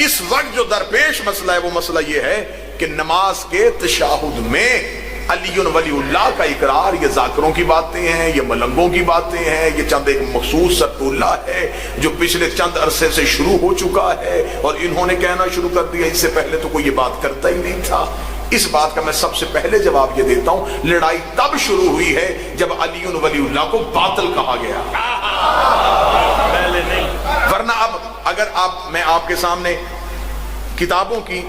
اس وقت جو درپیش مسئلہ ہے وہ مسئلہ یہ ہے کہ نماز کے تشہد میں علی ولی اللہ کا اقرار یہ ذاکروں کی باتیں ہیں، یہ ملنگوں کی باتیں ہیں، یہ چند ایک مخصوص سرطولہ ہے جو پچھلے چند عرصے سے شروع ہو چکا ہے اور انہوں نے کہنا شروع کر دیا، اس سے پہلے تو کوئی یہ بات کرتا ہی نہیں تھا۔ اس بات کا میں سب سے پہلے جواب یہ دیتا ہوں، لڑائی تب شروع ہوئی ہے جب علی ولی اللہ کو باطل کہا گیا، ورنہ اب اگر میں آپ کے سامنے کتابوں کی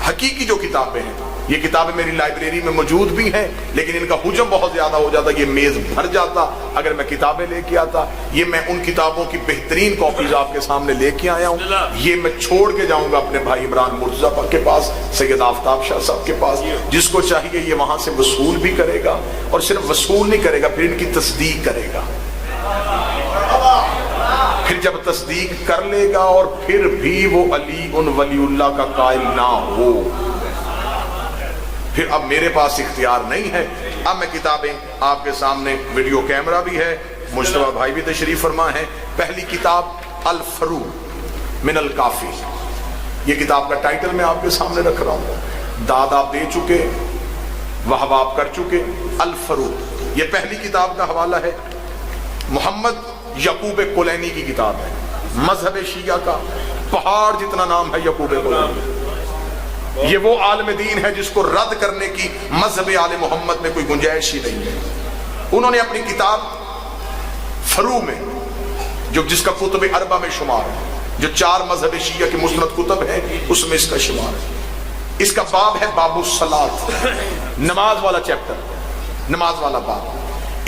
حقیقی جو کتابیں ہیں، یہ کتابیں میری لائبریری میں موجود بھی ہیں لیکن ان کا حجم بہت زیادہ ہو جاتا، یہ میز بھر جاتا اگر میں کتابیں لے کے آتا۔ یہ میں ان کتابوں کی بہترین کاپیز آپ کے سامنے لے کے آیا ہوں، یہ میں چھوڑ کے جاؤں گا اپنے بھائی عمران مرتضیٰ کے پاس، سید آفتاب شاہ صاحب کے پاس، جس کو چاہیے یہ وہاں سے وصول بھی کرے گا، اور صرف وصول نہیں کرے گا، پھر ان کی تصدیق کرے گا۔ پھر جب تصدیق کر لے گا اور پھر بھی وہ علی ولی اللہ کا قائل نہ ہو، پھر اب میرے پاس اختیار نہیں ہے۔ اب میں کتابیں آپ کے سامنے، ویڈیو کیمرہ بھی ہے، مجتبیٰ بھائی بھی تشریف فرما ہے۔ پہلی کتاب الفرو من الکافی، یہ کتاب کا ٹائٹل میں آپ کے سامنے رکھ رہا ہوں، داد آپ دے چکے، وہب آپ کر چکے۔ الفرو یہ پہلی کتاب کا حوالہ ہے، محمد یعقوب کلینی کی کتاب ہے، مذہب شیعہ کا پہاڑ جتنا نام ہے یعقوب کلینی۔ یہ وہ عالم دین ہے جس کو رد کرنے کی مذہب آل محمد میں کوئی گنجائش ہی نہیں ہے۔ انہوں نے اپنی کتاب فرو میں، جس کا کتب اربع میں شمار ہے، جو 4 مذہب شیعہ کے مستند کتب ہیں اس میں اس کا شمار ہے، اس کا باب ہے باب الصلاۃ، نماز والا چیپٹر، نماز والا باب۔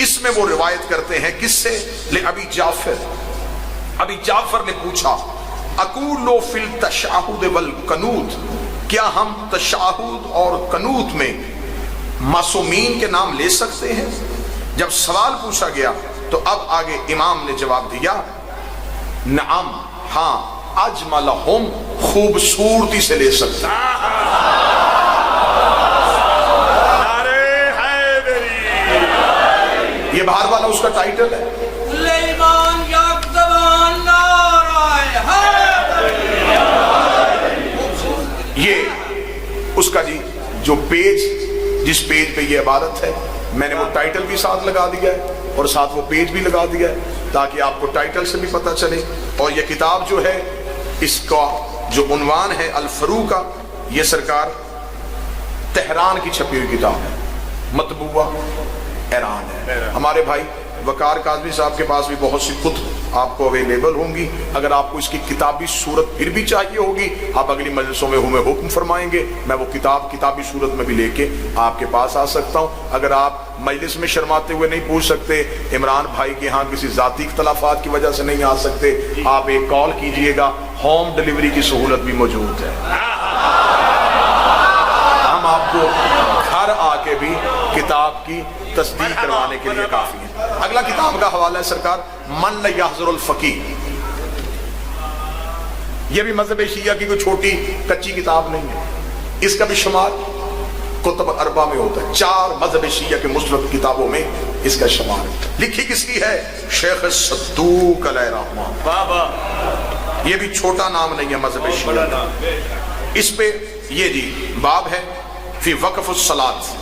اس میں وہ روایت کرتے ہیں کس سے؟ لأبی جعفر، ابی جعفر نے پوچھا اقول فی التشہد والقنوت، کیا ہم تشہد اور قنوت میں معصومین کے نام لے سکتے ہیں؟ جب سوال پوچھا گیا تو اب آگے امام نے جواب دیا، نعم، ہاں، اجملہم، خوبصورتی سے لے سکتے ہیں۔ یہ باہر والا اس کا ٹائٹل ہے، سلیمان یکزبان نعرہ حیدری۔ یہ اس کا جی جو پیج، جس پیج پہ یہ عبارت ہے، میں نے وہ ٹائٹل بھی ساتھ لگا دیا ہے اور ساتھ وہ پیج بھی لگا دیا ہے تاکہ آپ کو ٹائٹل سے بھی پتہ چلے۔ اور یہ کتاب جو ہے، اس کا جو عنوان ہے الفرو کا، یہ سرکار تہران کی چھپی ہوئی کتاب ہے، مطبوعہ ایران ہے۔ ہمارے بھائی وقار کاظمی صاحب کے پاس بھی بہت سی کتب آپ کو اویلیبل ہوں گی، اگر آپ کو اس کی کتابی صورت پھر بھی چاہیے ہوگی، آپ اگلی مجلسوں میں ہمیں حکم فرمائیں گے، میں وہ کتاب کتابی صورت میں بھی لے کے آپ کے پاس آ سکتا ہوں۔ اگر آپ مجلس میں شرماتے ہوئے نہیں پوچھ سکتے، عمران بھائی کے ہاں کسی ذاتی اختلافات کی وجہ سے نہیں آ سکتے، آپ ایک کال کیجئے گا، ہوم ڈیلیوری کی سہولت بھی موجود ہے، ہم آپ کو گھر آ کے بھی کتاب کی تصدیق کروانے کے لیے کافی ہے۔ اگلا کتاب کا حوالہ ہے سرکار من لا یحضر الفقیہ، یہ بھی مذہب شیعہ کی کوئی چھوٹی کچی کتاب نہیں ہے، اس کا بھی شمار کتب اربع میں ہوتا ہے، 4 مذہب شیعہ کے مستند کتابوں میں اس کا شمار ہے۔ لکھی کس کی ہے؟ شیخ صدوق علیہ رحمہ، یہ بھی چھوٹا نام نہیں ہے مذہب شیعہ کا۔ اس پہ یہ جی باب ہے فی وقف الصلاۃ،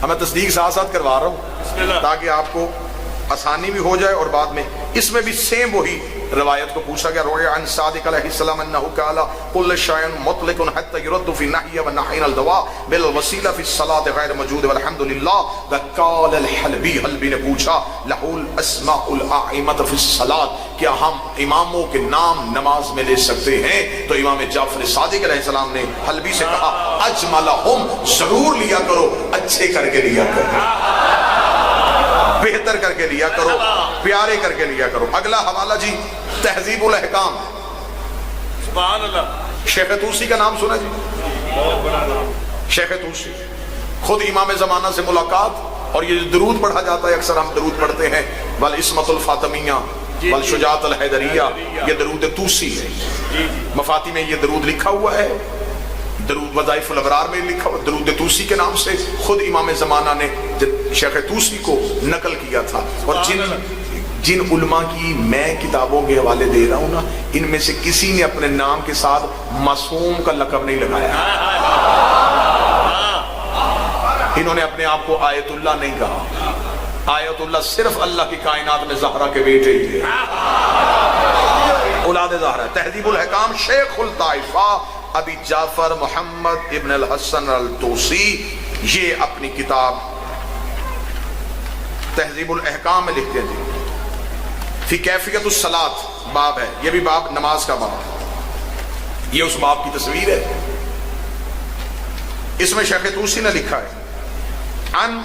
میں تصدیق ساتھ ساتھ کروا رہا ہوں تاکہ آپ کو آسانی بھی ہو جائے، اور بعد میں اس میں بھی سیم وہی روایت کو پوچھا گیا، روی عن صادق علیہ السلام انہ قال کل شیء مطلق حتى يرد في النهي والنهي الدواء بالوسیلہ في الصلاة غیر موجود والحمد للہ۔ وقال الحلبی، حلبی نے پوچھا له الاسماء الأعمة في الصلاة، کیا ہم اماموں کے نام نماز میں لے سکتے ہیں؟ تو امام جعفر صادق علیہ السلام نے حلبی سے کہا اجملہم، ضرور لیا کرو، اچھے کر کے لیا کرو، بہتر کر کے لیا کرو، پیارے کر کے لیا کرو۔ اگلا حوالہ جی تہذیب الاحکام، سبحان اللہ، شیخ طوسی کا نام سنا جی؟ شیخ طوسی خود امام زمانہ سے ملاقات، اور یہ درود پڑھا جاتا ہے، اکثر ہم درود پڑھتے ہیں والعصمۃ الفاطمیہ والشجاعۃ الحیدریہ، یہ درود طوسی ہے، مفاتی میں یہ درود لکھا ہوا ہے، درود وظائف الابرار میں لکھا ہوا، درود طوسی کے نام سے خود امام زمانہ نے شیخ طوسی کو نقل کیا تھا۔ اور جن علماء کی میں کتابوں کے حوالے دے رہا ہوں نا، ان میں سے کسی نے اپنے نام کے ساتھ معصوم کا لقب نہیں لگایا. انہوں نے اپنے آپ کو آیت اللہ نہیں کہا. آیت اللہ صرف اللہ کی کائنات میں زہرا کے بیٹے ہی تھے، اولاد زہرا. تہذیب الحکام شیخ الطائفہ ابی جعفر محمد ابن الحسن الطوسی، یہ اپنی کتاب تہذیب الاحکام میں لکھتے ہیں جی فی کیفیت الصلاۃ باب ہے، یہ بھی باب نماز کا باب ہے. یہ اس باب کی تصویر ہے. اس میں شیخ طوسی نے لکھا ہے عن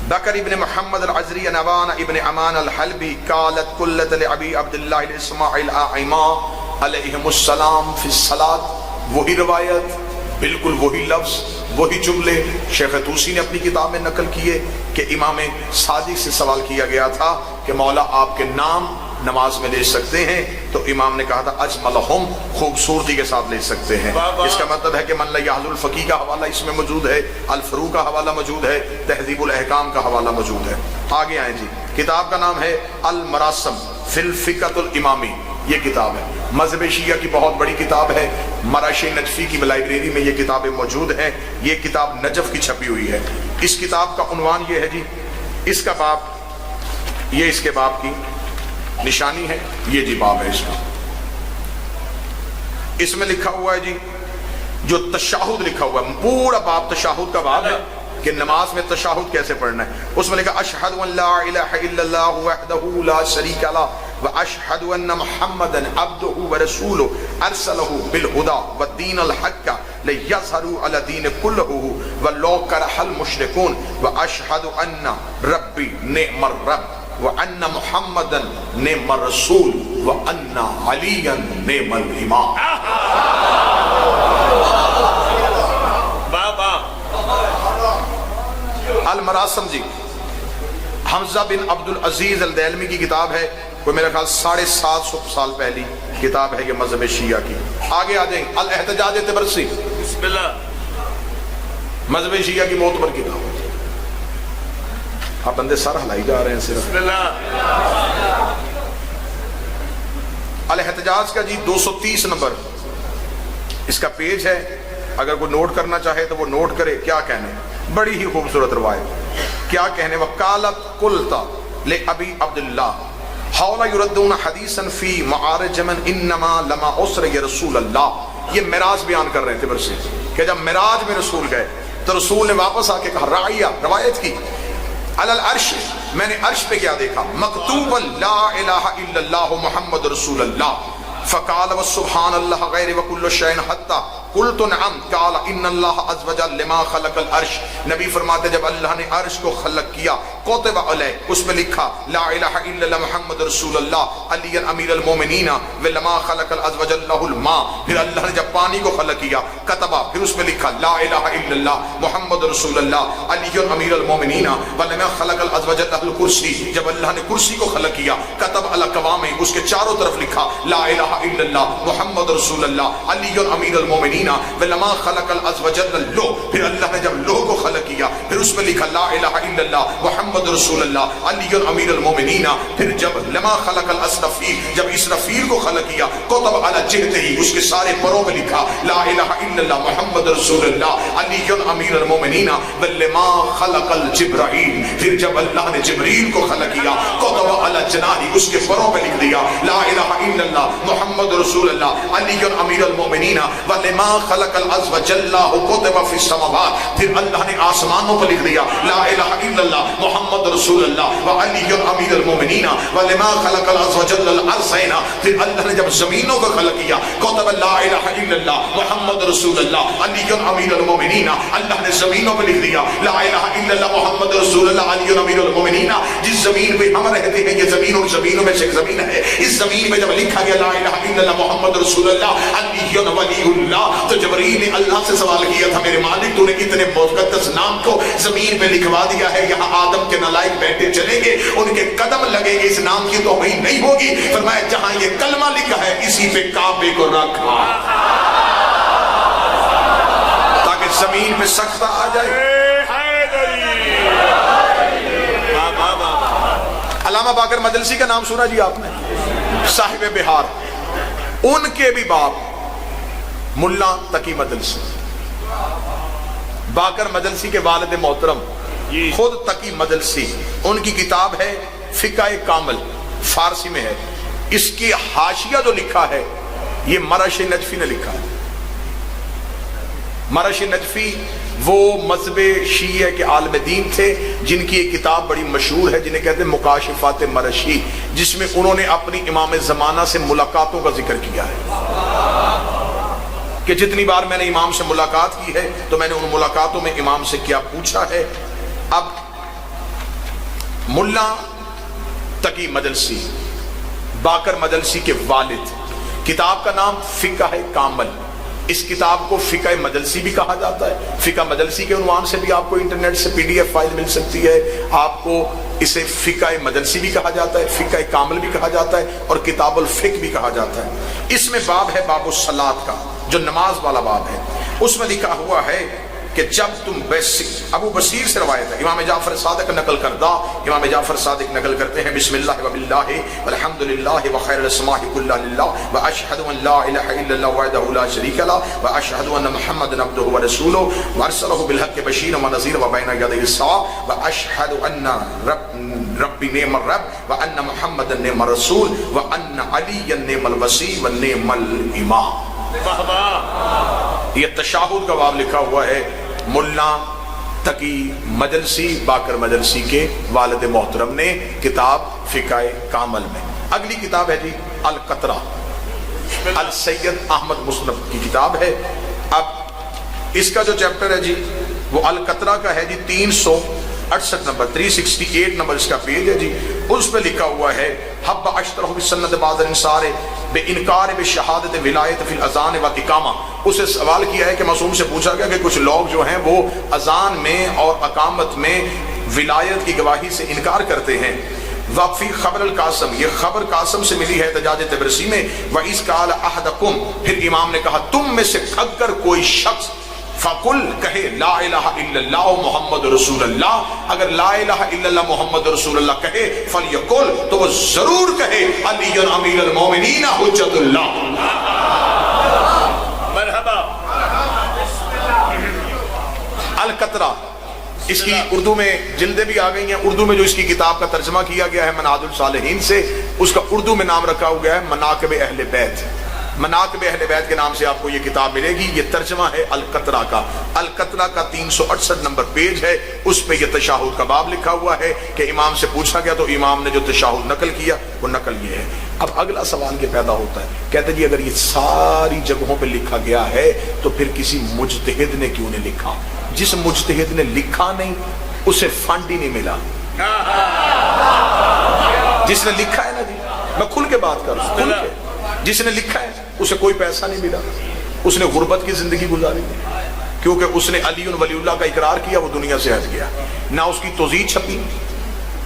بکر ابن محمد العزری نوان ابن امان الحلبی قالت قلت لعبی عبداللہ الاسماعیل آئمہ علیہم السلام فی الصلاۃ. وہی روایت، بالکل وہی لفظ، وہی جملے شیخ طوسی نے اپنی کتاب میں نقل کیے کہ امام صادق سے سوال کیا گیا تھا کہ مولا آپ کے نام نماز میں لے سکتے ہیں؟ تو امام نے کہا تھا اجملہم، خوبصورتی کے ساتھ لے سکتے ہیں. اس کا مطلب ہے کہ من لا یحض الفقیہ کا حوالہ اس میں موجود ہے، الفروع کا حوالہ موجود ہے، تہذیب الاحکام کا حوالہ موجود ہے. آگے آئیں جی. کتاب کا نام ہے المراسم فی الفقہ الامامی. یہ کتاب ہے مذہب شیعہ کی بہت بڑی کتاب ہے. مراش نجفی کی لائبریری میں یہ کتابیں موجود ہیں. یہ کتاب نجف کی چھپی ہوئی ہے. اس کتاب کا عنوان یہ ہے جی، اس کا باب، یہ اس کے باب کی نشانی ہے. یہ جی باب ہے اس کا. اس میں لکھا ہوا ہے جی جو تشہد لکھا ہوا ہے، پورا باب تشہد کا باب ہے کہ نماز میں تشہد کیسے پڑھنا ہے. اس میں لکھا اشہد ان لا الہ الا اللہ وحدہ لا شریک لہ واشہد ان محمدا عبدہ ورسولہ ارسلہ بالہدی والدین الحق لیظہروا علی الدین کلہ ولو کرہ المشرکون واشہد ان ربی نعم الرب وان محمدا نعم الرسول وان علیا نعم الامام. المراسم جی حمزہ بن عبد العزیز الدیلمی کی کتاب ہے. کوئی میرا خیال 750 سال پہلی کتاب ہے یہ مذہب شیعہ کی. آگے آ جائیں. الاحتجاج طبرسی، بسم اللہ، مذہب شیعہ کی معتبر کتاب. آپ بندے سر ہلائی جا رہے ہیں صرف. بسم اللہ. الاحتجاج کا جی 230 نمبر اس کا پیج ہے. اگر کوئی نوٹ کرنا چاہے تو وہ نوٹ کرے. کیا کہنے، بڑی ہی خوبصورت روایت. کیا کہنے، وقالت قلتا لابی عبداللہ حول یردون حدیثا فی معارج من انما لما اسر یا رسول اللہ. یہ معراج بیان کر رہے ہیں تبر سے کہ جب معراج میں رسول گئے تو رسول نے واپس آ کے کہا رعیہ روایت کی علی العرش، میں نے عرش پہ کیا دیکھا، مکتوبا لا الہ الا اللہ محمد رسول اللہ. فقال وسبحان اللہ غیر وکل شیء حتی قلت نعم قال ان اللہ عز وجل لما خلق العرش. نبی فرماتے جب اللہ نے عرش کو خلق کیا کتب علیہ، اس میں لکھا لا الہ الا اللہ محمد رسول اللہ علی امیر المومنین ولما خلق العز وجل له الماء. پھر اللہ نے جب پانی کو خلق کیا کتبا، پھر اس میں لکھا لا الہ الا اللہ محمد رسول اللہ علی امیر المومنین ولما خلق العز وجل له الکرسی. جب اللہ نے کرسی کو خلق کیا کتب علی قوامہ، اس کے چاروں طرف لکھا لا الہ الا اللہ محمد رسول اللہ علی امیر المومنین ولما خلق العز وجل اللوح. پھر اللہ نے جب لوح کو خلق کیا پھر اس میں لکھا لا الہ الا اللہ محمد رسول اللہ علی امیر المومنین. پھر جب لما خلق الاسرفیل، جب اسرفیل کو خلق کیا کتب علی جہتہ، اس کے سارے پروں میں لکھا لا الہ الا اللہ محمد رسول اللہ علی امیر المومنین ولما خلق الجبرائیل. پھر جب اللہ نے جبریل کو خلق کیا کتب علی جناحہ، اس کے پروں میں لکھ دیا لا الہ الا اللہ محمد رسول اللہ علی امیر المومنین ولما خلق العز وجل کتب فی السماوات. پھر اللہ نے آسمانوں پر لکھ دیا لا الہ الا اللہ محمد رسول اللہ وعلی امیر المومنین ولما خلق العز وجل الارضین. پھر اللہ نے جب زمینوں کو خلق کیا کتب لا الہ الا اللہ محمد رسول اللہ علی امیر المومنین. اللہ نے زمینوں پہ لکھ دیا لا الہ الا اللہ محمد رسول اللہ علی امیر المومنین. جس زمین پہ ہم رہتے ہیں یہ زمین اور زمینوں میں سے ایک زمین ہے. اس زمین میں جب لکھا گیا لا الہ الا اللہ محمد رسول اللہ علی ولی اللہ، تو جبریل نے اللہ سے سوال کیا تھا میرے مالک تو نے اتنے مقدس نام کو زمین پہ لکھوا دیا ہے، یہاں آدم کے نالائق بیٹھے چلیں گے ان کے قدم لگیں گے، اس نام کی توہین نہیں ہوگی. فرمایا جہاں یہ کلمہ لکھا ہے اسی پہ کعبے کو رکھا تاکہ زمین پہ سختہ آ جائے. علامہ علامہ باقر مجلسی کا نام سنا جی آپ نے؟ صاحب بہار، ان کے بھی باپ ملا تقی مجلسی، باقر مجلسی کے والد محترم خود تقی مجلسی، ان کی کتاب ہے فقہ کامل، فارسی میں ہے۔ اس کی حاشیہ جو لکھا ہے یہ مرش نجفی نے لکھا ہے۔ مرش نجفی وہ مذہب شیعہ کے عالم دین تھے جن کی ایک کتاب بڑی مشہور ہے جنہیں کہتے ہیں مکاشفات مرشی، جس میں انہوں نے اپنی امام زمانہ سے ملاقاتوں کا ذکر کیا ہے کہ جتنی بار میں نے امام سے ملاقات کی ہے تو میں نے ان ملاقاتوں میں امام سے کیا پوچھا ہے۔ اب ملا تقی مجلسی باقر مجلسی کے والد، کتاب کا نام فقہ کامل، اس کتاب کو فقہ مجلسی بھی کہا جاتا ہے، فقہ مجلسی کے عنوان سے بھی آپ کو انٹرنیٹ سے PDF فائل مل سکتی ہے، آپ کو اسے فقہ مجلسی بھی کہا جاتا ہے، فقہ کامل بھی کہا جاتا ہے اور کتاب الفقہ بھی کہا جاتا ہے۔ اس میں باب ہے باب الصلاۃ کا، جو نماز والا باب ہے، اس میں لکھا ہوا ہے کہ جب تم ابو بصیر سے روایت ہے، امام جعفر صادق نقل کردہ، امام جعفر صادق نقل کرتے ہیں بسم اللہ وباللہ والحمد للہ وخیر الاسماء کلھا للہ واشہد ان لا الہ الا اللہ وحدہ لا شریک لہ واشہد ان محمدا عبدہ ورسولہ وارسلہ بالحق بشیرا ونذیرا وبین یدی الساعہ واشہد ان ربی نعم الرب وان محمدا نعم الرسول وان علیا نعم الوصی ونعم الامام۔ یہ تشہد کا باب لکھا ہوا ہے ملا تقی مجلسی باقر مجلسی کے والد محترم نے کتاب فقہ کامل میں۔ اگلی کتاب ہے جی القطرہ، السید احمد مسنب کی کتاب ہے۔ اب اس کا جو چیپٹر ہے جی وہ القطرہ کا ہے جی 368 نمبر، 368 نمبر اس کا پیج ہے جی۔ اس پہ لکھا ہوا ہے حب اشترہ بسنت بعض الانصار بے انکار بے شہادت ولایت فی الاذان و اقامہ۔ اسے سوال کیا ہے کہ معصوم سے پوچھا گیا کہ کچھ لوگ جو ہیں وہ اذان میں اور اقامت میں ولایت کی گواہی سے انکار کرتے ہیں۔ وفی خبر القاسم، یہ خبر قاسم سے ملی ہے تجاج تبرسی میں۔ وَإِذْ قَالَ أَحَدَكُمْ، پھر امام نے کہا تم میں سے اگر کوئی شخص فقل کہے لا الہ الا اللہ محمد رسول اللہ، اگر لا الہ الا اللہ محمد رسول اللہ کہے فلیقل، تو وہ ضرور کہے علی امیر المومنین حجت اللہ۔ مرحبا۔ القطرہ، اس کی اردو میں جلدیں بھی آ گئی ہیں، اردو میں جو اس کی کتاب کا ترجمہ کیا گیا ہے منہاج الصالحین سے، اس کا اردو میں نام رکھا ہوا ہے مناقب اہل بیت۔ مناقب اہل بیت کے نام سے آپ کو یہ کتاب ملے گی۔ یہ ترجمہ ہے القطرہ کا، القطرہ کا 368 نمبر پیج ہے، اس پہ یہ تشہد کا باب لکھا ہوا ہے کہ امام سے پوچھا گیا تو امام نے جو تشہد نقل کیا وہ نقل یہ ہے۔ اب اگلا سوال یہ پیدا ہوتا ہے، کہتے جی اگر یہ ساری جگہوں پہ لکھا گیا ہے تو پھر کسی مجتہد نے کیوں نہیں لکھا؟ جس مجتہد نے لکھا نہیں اسے فنڈ ہی نہیں ملا۔ جس نے لکھا ہے نا جی، میں کھل کے بات کر رہا ہوں، کھل کے، جس نے لکھا ہے اسے کوئی پیسہ نہیں ملا، اس نے غربت کی زندگی گزاری، کیونکہ اس نے علی ولی اللہ کا اقرار کیا، وہ دنیا سے ہٹ گیا، نہ اس کی توضیح چھپی،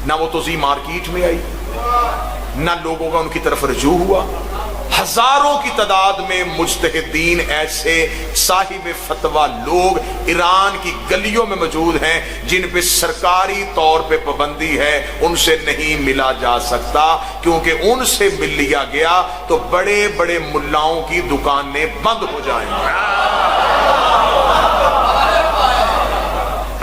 نہ وہ توضیح مارکیٹ میں آئی، نہ لوگوں کا ان کی طرف رجوع ہوا۔ ہزاروں کی تعداد میں مجتہدین ایسے صاحب فتویٰ لوگ ایران کی گلیوں میں موجود ہیں جن پہ سرکاری طور پہ پابندی ہے، ان سے نہیں ملا جا سکتا، کیونکہ ان سے مل لیا گیا تو بڑے بڑے ملاؤں کی دکانیں بند ہو جائیں گی۔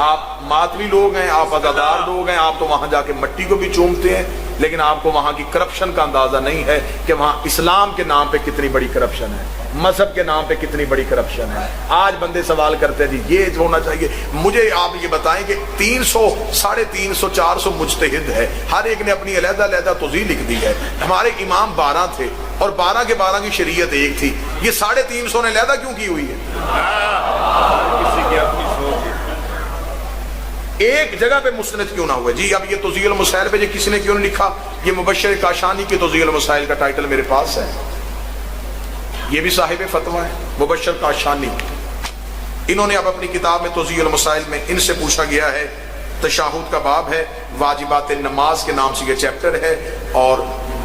آپ ماتوی لوگ ہیں، آپ عزادار لوگ ہیں، آپ تو وہاں جا کے مٹی کو بھی چومتے ہیں، لیکن آپ کو وہاں کی کرپشن کا اندازہ نہیں ہے کہ وہاں اسلام کے نام پہ کتنی بڑی کرپشن ہے، مذہب کے نام پہ کتنی بڑی کرپشن ہے۔ آج بندے سوال کرتے ہیں جی یہ ہونا چاہیے، مجھے آپ یہ بتائیں کہ 300 350 400 مجتہد ہے، ہر ایک نے اپنی علیحدہ علیحدہ توضیح لکھ دی ہے۔ ہمارے امام 12 تھے اور 12 کے 12 کی شریعت ایک تھی، یہ 350 نے علیحدہ کیوں کی ہوئی ہے؟ کسی کی اپنی سوچ ہے۔ ایک جگہ پہ مستند کیوں نہ ہوئے جی؟ اب یہ توضیح المسائل پہ جو کسی نے کیوں نہیں لکھا؟ یہ مبشر کاشانی کی توضیح المسائل کا ٹائٹل میرے پاس ہے، یہ بھی صاحب فتویٰ ہے مبشر کاشانی۔ انہوں نے اب اپنی کتاب میں توضیح المسائل میں ان سے پوچھا گیا ہے، تشہد کا باب ہے، واجبات نماز کے نام سے یہ چیپٹر ہے، اور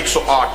108।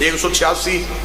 186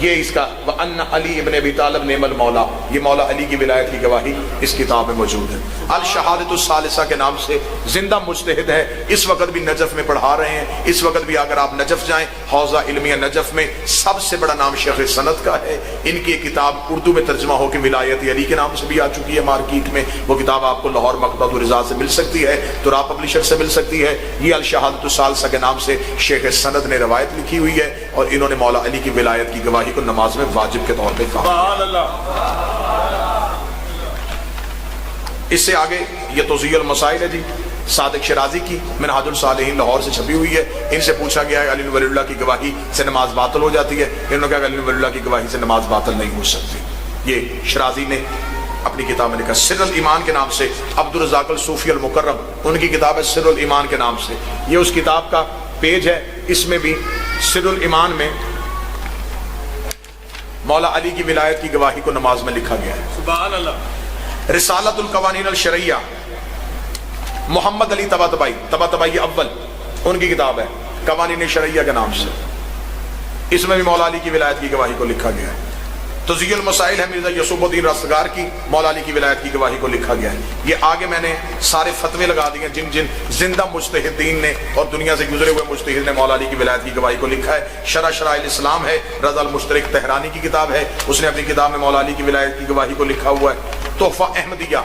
یہ اس کا وَأَنَّ علی ابن ابی طالب نعم المولا، یہ مولا علی کی ولایت کی گواہی اس کتاب میں موجود ہے۔ الشہادۃ الثالثہ کے نام سے زندہ مجتہد ہے، اس وقت بھی نجف میں پڑھا رہے ہیں۔ اس وقت بھی اگر آپ نجف جائیں، حوزہ علمیہ نجف میں سب سے بڑا نام شیخ سند کا ہے۔ ان کی کتاب اردو میں ترجمہ ہو کے ولایت علی کے نام سے بھی آ چکی ہے مارکیٹ میں، وہ کتاب آپ کو لاہور مکتبۃ الرضا سے مل سکتی ہے، ترا پبلشر سے مل سکتی ہے۔ یہ الشہادۃ الثالثہ کے نام سے شیخ سند نے روایت لکھی ہوئی ہے، اور انہوں نے مولا علی کی ولایت کی گواہی کو نماز میں واجب کے طور پہ کہا۔ سبحان اللہ۔ اس سے آگے یہ توضیح المسائل ہے جی، صادق شرازی کی منہاج الصالحین لاہور سے چھپی ہوئی ہے۔ ان سے پوچھا گیا ہے علی ولی اللہ کی گواہی سے نماز باطل ہو جاتی ہے؟ انہوں نے کہا کہ علی ولی اللہ کی گواہی سے نماز باطل نہیں ہو سکتی۔ یہ شرازی نے اپنی کتاب میں لکھا۔ سر الایمان کے نام سے عبد الرزاق الصوفی المکرم، ان کی کتاب ہے سر الایمان کے نام سے، یہ اس کتاب کا پیج ہے۔ اس میں بھی سر الایمان میں مولا علی کی ولایت کی گواہی کو نماز میں لکھا گیا ہے۔ سبحان اللہ۔ رسالت القوانین الشرعیہ، محمد علی طباطبائی اول، ان کی کتاب ہے قوانین شرعیہ کے نام سے، اس میں بھی مولا علی کی ولایت کی گواہی کو لکھا گیا ہے۔ توضیح المسائل ہے مرزا یوسف الدین رستگار کی، مولا علی کی ولایت کی گواہی کو لکھا گیا ہے۔ یہ آگے میں نے سارے فتوے لگا دیے جن جن زندہ مجتہدین نے اور دنیا سے گزرے ہوئے مجتہد نے مولا علی کی ولایت کی گواہی کو لکھا ہے۔ شرح شرائع الاسلام ہے، رضا المشترک تہرانی کی کتاب ہے، اس نے اپنی کتاب میں مولا علی کی ولایت کی گواہی کو لکھا ہوا ہے۔ تحفہ احمدیہ،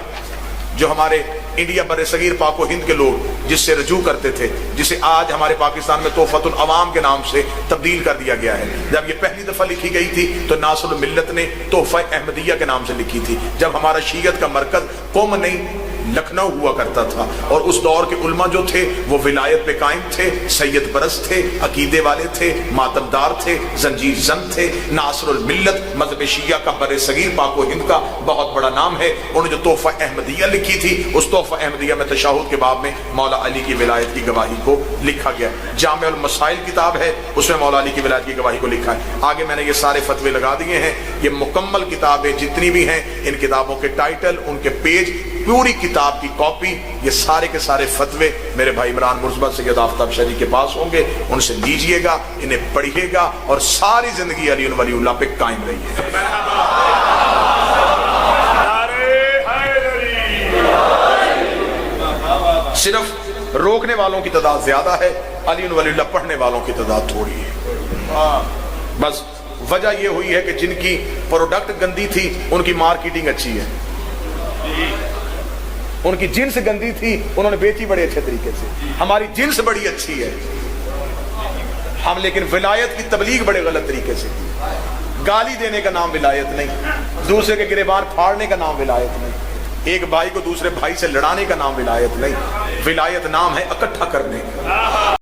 جو ہمارے انڈیا بر صغیر پاک و ہند کے لوگ جس سے رجوع کرتے تھے، جسے آج ہمارے پاکستان میں تحفۃ العوام کے نام سے تبدیل کر دیا گیا ہے۔ جب یہ پہلی دفعہ لکھی گئی تھی تو ناصر الملت نے تحفہ احمدیہ کے نام سے لکھی تھی، جب ہمارا شیعت کا مرکز قوم نہیں لکھنؤ ہوا کرتا تھا، اور اس دور کے علماء جو تھے وہ ولایت پہ قائم تھے، سید پرست تھے، عقیدے والے تھے، ماتمدار تھے، زنجیر زن تھے۔ ناصر الملت مذہب شیعہ کا بر صغیر پاک و ہند کا بہت بڑا نام ہے۔ انہوں نے جو تحفہ احمدیہ لکھی تھی، اس تحفہ احمدیہ میں تشہد کے باب میں مولا علی کی ولایت کی گواہی کو لکھا گیا۔ جامع المسائل کتاب ہے، اس میں مولا علی کی ولایت کی گواہی کو لکھا ہے۔ آگے میں نے یہ سارے فتوے لگا دیے ہیں، یہ مکمل کتابیں جتنی بھی ہیں، ان کتابوں کے ٹائٹل، ان کے پیج، پوری کتاب کی کاپی، یہ سارے کے سارے فتوے میرے بھائی عمران مرزبہ سید آفتاب شریف کے پاس ہوں گے، ان سے لیجئے گا، انہیں پڑھیے گا، اور ساری زندگی علی ولی اللہ پہ قائم رہیے۔ صرف روکنے والوں کی تعداد زیادہ ہے، علی ولی اللہ پڑھنے والوں کی تعداد تھوڑی ہے۔ بس وجہ یہ ہوئی ہے کہ جن کی پروڈکٹ گندی تھی ان کی مارکیٹنگ اچھی ہے، ان کی جنس گندی تھی انہوں نے بیچی بڑے اچھے طریقے سے۔ ہماری جنس بڑی اچھی ہے، ہم لیکن ولایت کی تبلیغ بڑے غلط طریقے سے۔ گالی دینے کا نام ولایت نہیں، دوسرے کے گریبان پھاڑنے کا نام ولایت نہیں، ایک بھائی کو دوسرے بھائی سے لڑانے کا نام ولایت نہیں۔ ولایت نام ہے اکٹھا کرنے کا۔